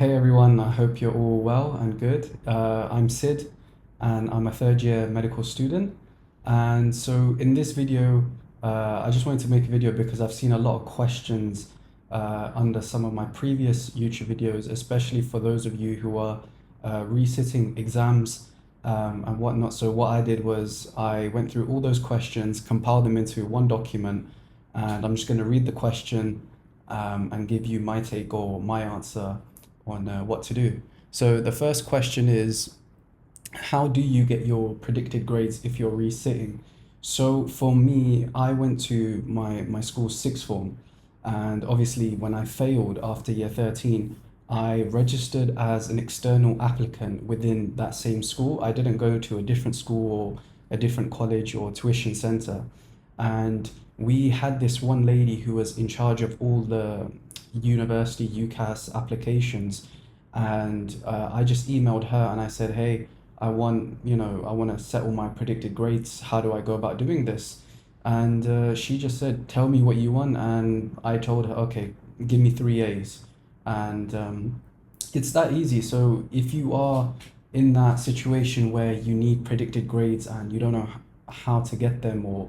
Hey everyone, I hope you're all well and good. I'm Sid and I'm a third year medical student. And so in this video, I just wanted to make a video because I've seen a lot of questions under some of my previous YouTube videos, especially for those of you who are resitting exams and whatnot. So what I did was I went through all those questions, compiled them into one document, and I'm just going to read the question and give you my take or my answer on what to do. So the first question is, how do you get your predicted grades if you're resitting? So for me, I went to my school's sixth form, and obviously when I failed after year 13, I registered as an external applicant within that same school. I didn't go to a different school or a different college or tuition center. And we had this one lady who was in charge of all the university UCAS applications, and I just emailed her and I said, hey, I want to settle my predicted grades. How do I go about doing this? And she just said, tell me what you want. And I told her, okay, give me three A's. And it's that easy. So if you are in that situation where you need predicted grades and you don't know how to get them, or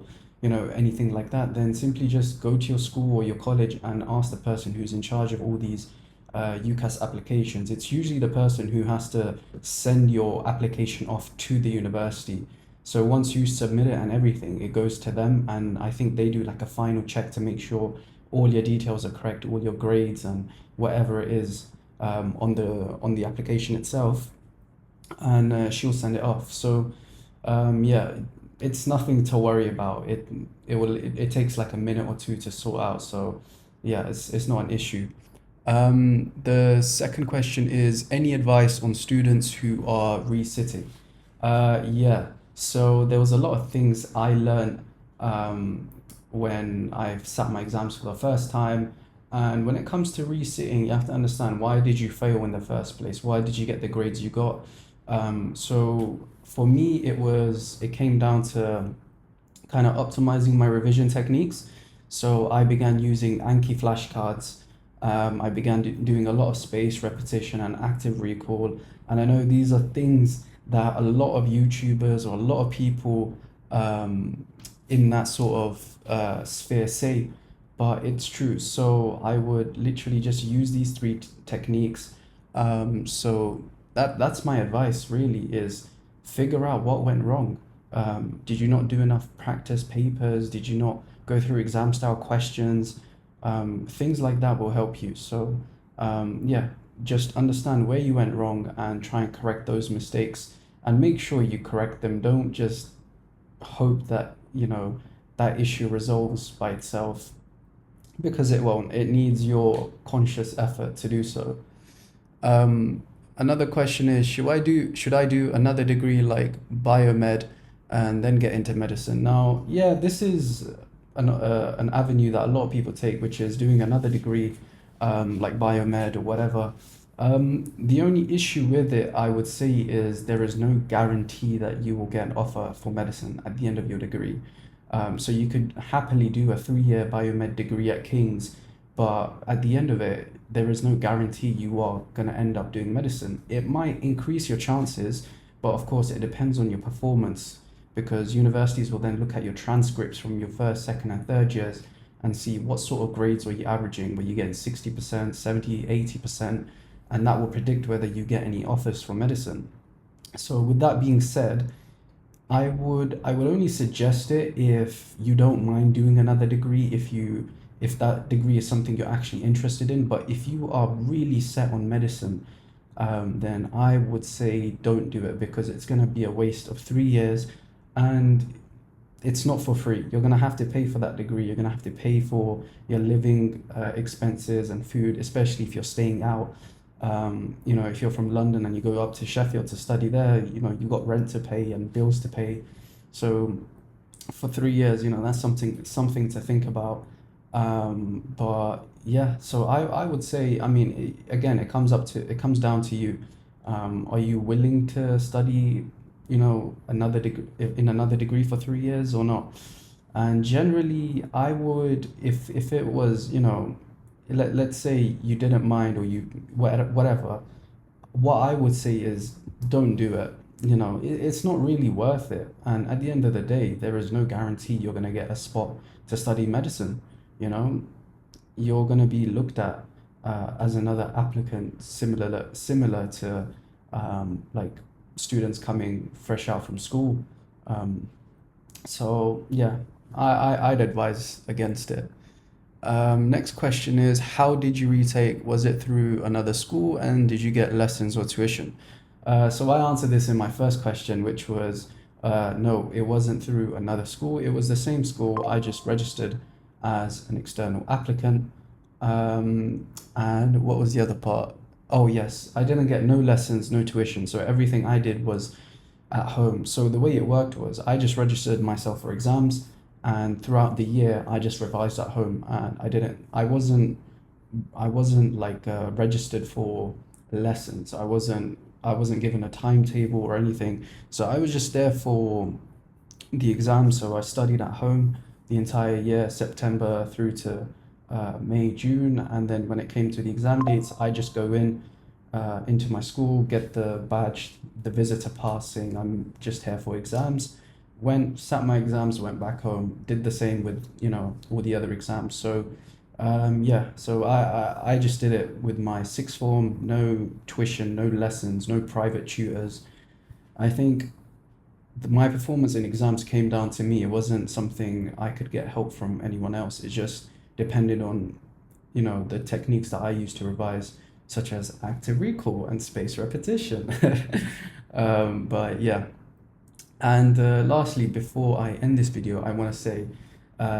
anything like that, then simply just go to your school or your college and ask the person who's in charge of all these UCAS applications. It's usually the person who has to send your application off to the university. So once you submit it and everything, it goes to them, and I think they do like a final check to make sure all your details are correct, all your grades and whatever it is on the application itself, and she'll send it off. So yeah, it's nothing to worry about. It takes like a minute or two to sort out. So yeah, it's not an issue. The second question is, any advice on students who are resitting? Yeah, so there was a lot of things I learned when I've sat my exams for the first time. And when it comes to resitting, you have to understand, why did you fail in the first place? Why did you get the grades you got? So for me, it came down to kind of optimizing my revision techniques. So I began using Anki flashcards. I began doing a lot of space repetition and active recall. And I know these are things that a lot of YouTubers or a lot of people in that sort of sphere say, but it's true. So I would literally just use these three techniques. So that's my advice really, is figure out what went wrong. Did you not do enough practice papers? Did you not go through exam style questions? Things like that will help you. So yeah, just understand where you went wrong and try and correct those mistakes, and make sure you correct them. Don't just hope that that issue resolves by itself, because it won't. It needs your conscious effort to do so. Another question is, should I do another degree like biomed and then get into medicine? Now, yeah, this is an avenue that a lot of people take, which is doing another degree like biomed or whatever. The only issue with it, I would say, is there is no guarantee that you will get an offer for medicine at the end of your degree. So you could happily do a 3-year biomed degree at King's, but at the end of it, there is no guarantee you are going to end up doing medicine. It might increase your chances, but of course it depends on your performance, because universities will then look at your transcripts from your first, second, and third years and see what sort of grades were you averaging. Were you getting 60%, 70, 80%? And that will predict whether you get any offers for medicine. So with that being said, I would only suggest it if you don't mind doing another degree, if that degree is something you're actually interested in. But if you are really set on medicine, then I would say don't do it, because it's going to be a waste of 3 years, and it's not for free. You're going to have to pay for that degree. You're going to have to pay for your living expenses and food, especially if you're staying out. If you're from London and you go up to Sheffield to study there, you've got rent to pay and bills to pay. So for 3 years, that's something to think about. But yeah, so I would say, I mean, again, it comes down to you. Are you willing to study, another degree in another degree for 3 years or not? And generally, I would, if it was, let's say you didn't mind or you whatever, what I would say is don't do it. It's not really worth it. And at the end of the day, there is no guarantee you're going to get a spot to study medicine. You know, you're going to be looked at as another applicant, similar to like students coming fresh out from school. Um, so yeah, I'd advise against it. Next question is, how did you retake? Was it through another school, and did you get lessons or tuition? So I answered this in my first question, which was no, it wasn't through another school. It was the same school. I just registered as an external applicant. And what was the other part? Oh, yes, I didn't get no lessons, no tuition. So everything I did was at home. So the way it worked was I just registered myself for exams, and throughout the year I just revised at home, and I wasn't like registered for lessons. I wasn't given a timetable or anything. So I was just there for the exam. So I studied at home the entire year, September through to May, June, and then when it came to the exam dates, I just go in into my school, get the badge, the visitor pass saying I'm just here for exams. Went, sat my exams, went back home, did the same with all the other exams. So yeah, so I just did it with my sixth form, no tuition, no lessons, no private tutors. I think my performance in exams came down to me. It wasn't something I could get help from anyone else. It just depended on, the techniques that I used to revise, such as active recall and spaced repetition. But yeah. And lastly, before I end this video, I want to say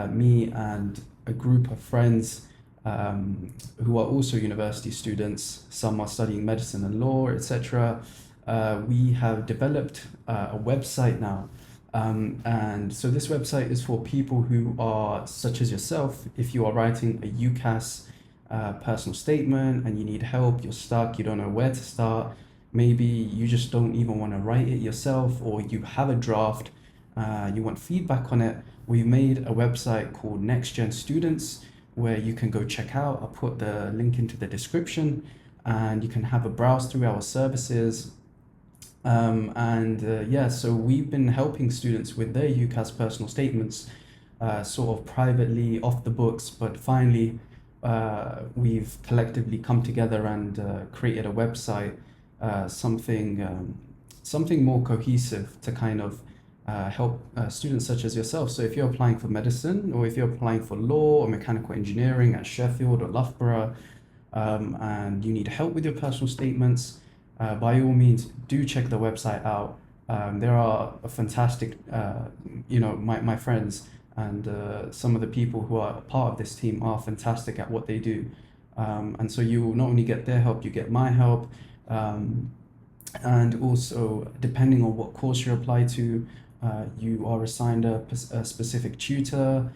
me and a group of friends who are also university students, some are studying medicine and law, etc. We have developed a website now. And so this website is for people who are, such as yourself, if you are writing a UCAS personal statement and you need help, you're stuck, you don't know where to start, maybe you just don't even want to write it yourself, or you have a draft, you want feedback on it. We made a website called Next Gen Students where you can go check out. I'll put the link into the description, and you can have a browse through our services. And yeah, so we've been helping students with their UCAS personal statements, sort of privately off the books, but finally we've collectively come together and created a website, something more cohesive to kind of help students such as yourself. So if you're applying for medicine, or if you're applying for law or mechanical engineering at Sheffield or Loughborough, and you need help with your personal statements, by all means, do check the website out. There are a fantastic, my friends and some of the people who are part of this team are fantastic at what they do. And so you will not only get their help, you get my help. And also, depending on what course you apply to, you are assigned a specific tutor,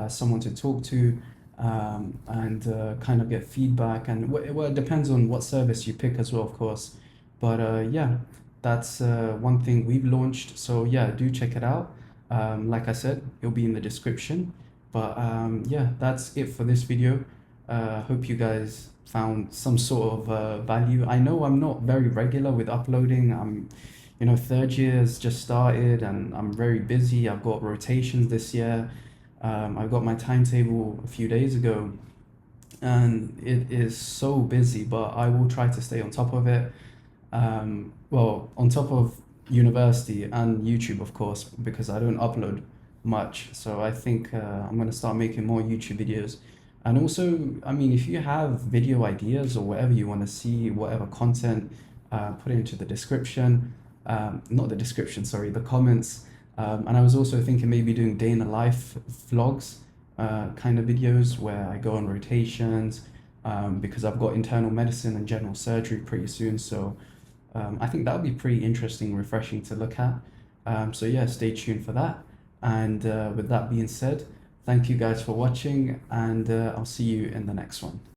someone to talk to, and kind of get feedback. And well, it depends on what service you pick as well, of course. But yeah, that's one thing we've launched. So yeah, do check it out. Like I said, it'll be in the description. But yeah, that's it for this video. Hope you guys found some sort of value. I know I'm not very regular with uploading. Third year has just started and I'm very busy. I've got rotations this year. I got my timetable a few days ago and it is so busy, but I will try to stay on top of it. Well, on top of university and YouTube, of course, because I don't upload much. So I think I'm going to start making more YouTube videos. And also, I mean, if you have video ideas or whatever you want to see, whatever content, put it into the description. Not the description, sorry, the comments. And I was also thinking maybe doing day in the life vlogs, kind of videos where I go on rotations, because I've got internal medicine and general surgery pretty soon. So I think that would be pretty interesting, refreshing to look at. So yeah, stay tuned for that. And with that being said, thank you guys for watching, and I'll see you in the next one.